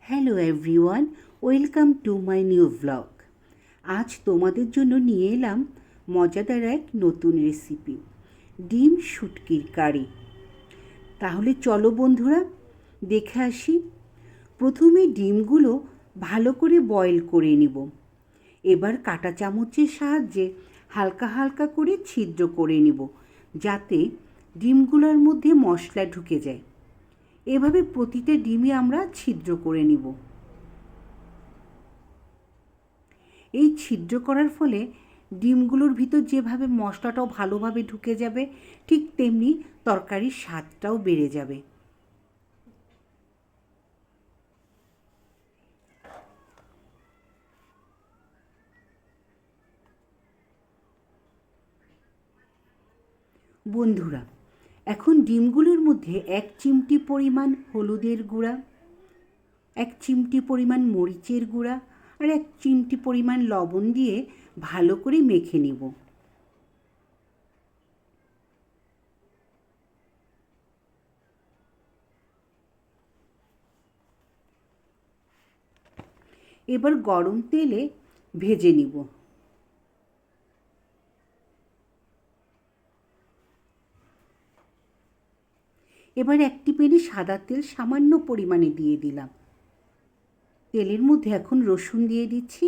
Hello everyone, welcome to my new blog. আজ তোমাদের জন্য নিয়ে এলাম মজাদার এক নতুন রেসিপি, ডিম শুটকির কারি। তাহলে চলো বন্ধুরা, দেখে আসি। প্রথমে ডিমগুলো ভালো করে বয়েল করে নিব। এবার কাঁটা চামচের সাহায্যে হালকা হালকা করে ছিদ্র করে নিব, যাতে ডিমগুলোর মধ্যে মশলা ঢুকে যায়। এভাবে প্রতিটা ডিমে আমরা ছিদ্র করে নিব। এই ছিদ্র করার ফলে ডিমগুলোর ভিতর যেভাবে মশলাটাও ভালোভাবে ঢুকে যাবে, ঠিক তেমনি তরকারির স্বাদটাও বেড়ে যাবে। বন্ধুরা, এখন ডিমগুলোর মধ্যে 1 চিমটি পরিমাণ হলুদের গুঁড়া, 1 চিমটি পরিমাণ মরিচের গুঁড়া আর 1 চিমটি পরিমাণ লবণ দিয়ে ভালো করে মেখে নেব। এবার গরম তেলে ভেজে নিব। এবার একটি প্যানে সাদা তেল সামান্য পরিমাণে দিয়ে দিলাম। তেলের মধ্যে এখন রসুন দিয়ে দিচ্ছি।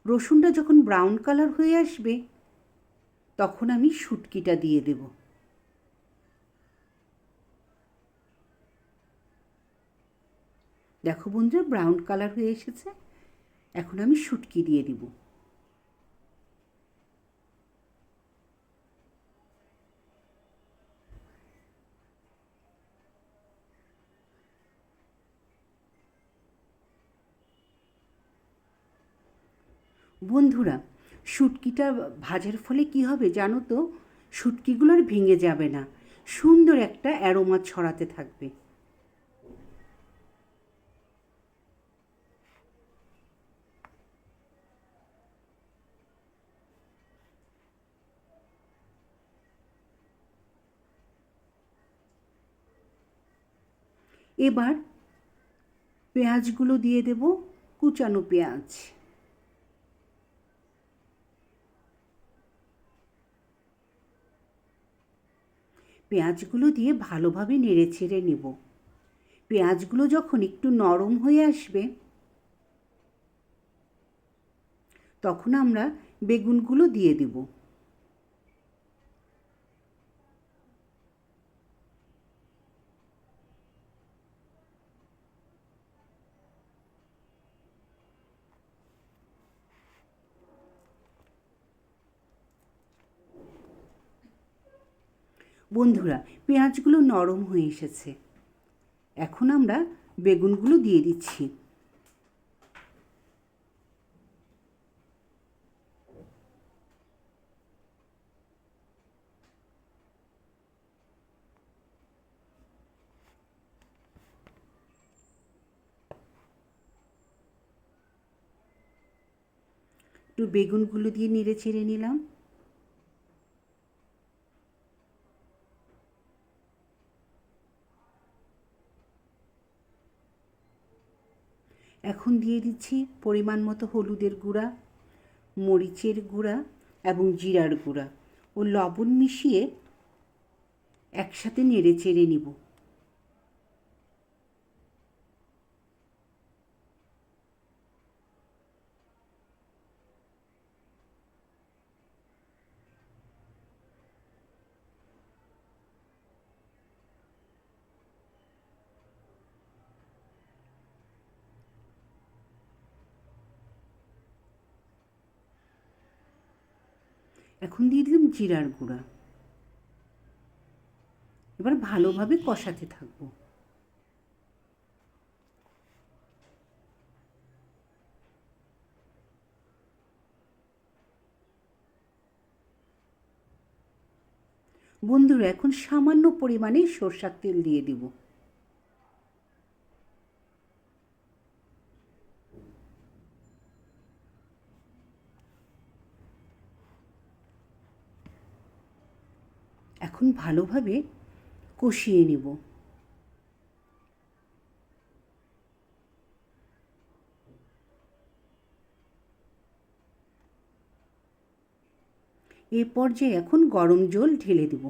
রসুনটা যখন ব্রাউন কালার হয়ে আসবে, তখন আমি শুটকিটা দিয়ে দেব। দেখো বন্ধুরা, ব্রাউন কালার হয়ে এসেছে। এখন আমি শুটকি দিয়ে দিব। বন্ধুরা, শুটকিটা ভাজার ফলে কি হবে জানো তো? শুটকিগুলো আর ভেঙে যাবে না, সুন্দর একটা অ্যারোমা ছড়াতে থাকবে। এবার পেঁয়াজগুলো দিয়ে দেব, কুচানো পেঁয়াজ। পেঁয়াজগুলো দিয়ে ভালোভাবে নেড়ে ছেড়ে নেব। পেঁয়াজগুলো যখন একটু নরম হয়ে আসবে, তখন আমরা বেগুনগুলো দিয়ে দেব। বন্ধুরা, পেঁয়াজগুলো নরম হয়ে এসেছে। এখন আমরা বেগুনগুলো দিয়ে দিচ্ছি। একটু বেগুনগুলো দিয়ে নেড়ে চেড়ে নিলাম। এখন দিয়ে দিচ্ছি পরিমাণ মতো হলুদের গুঁড়া, মরিচের গুঁড়া এবং জিরার গুঁড়া ও লবণ মিশিয়ে একসাথে নেড়ে চেড়ে নিব। এখন দিয়ে দিলাম জিরার গুঁড়া। এবার ভালোভাবে কষাতে থাকবো। বন্ধুরা, এখন সামান্য পরিমাণে সরষের তেল দিয়ে দিব। এখন ভালোভাবে কষিয়ে নেব। এ পর্যায়ে এখন গরম জল ঢেলে দেব।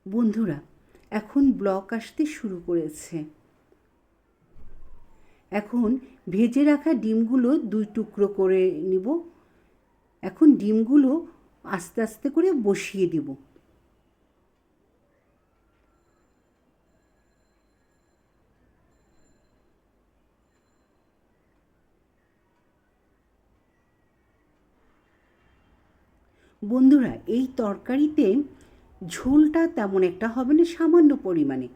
বন্ধুরা, এখন ব্লক আসতে শুরু করেছে। এখন ভেজে রাখা ডিমগুলো 2 টুকরো করে নিব। এখন ডিমগুলো আস্তে আস্তে করে বসিয়ে দেব। বন্ধুরা, এই তরকারিতে ঝোলটা তেমন একটা হবে না, সামান্য পরিমাণে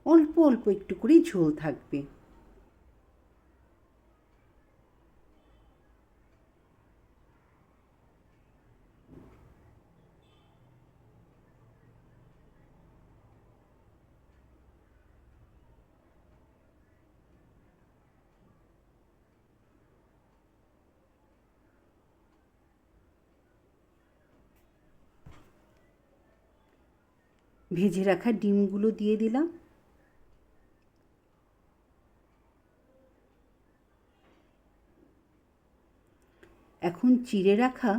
অল্প অল্প একটু করেই ঝোল থাকবে। ভেজে রাখা ডিমগুলো দিয়ে দিলাম। এখন চিড়ে রাখা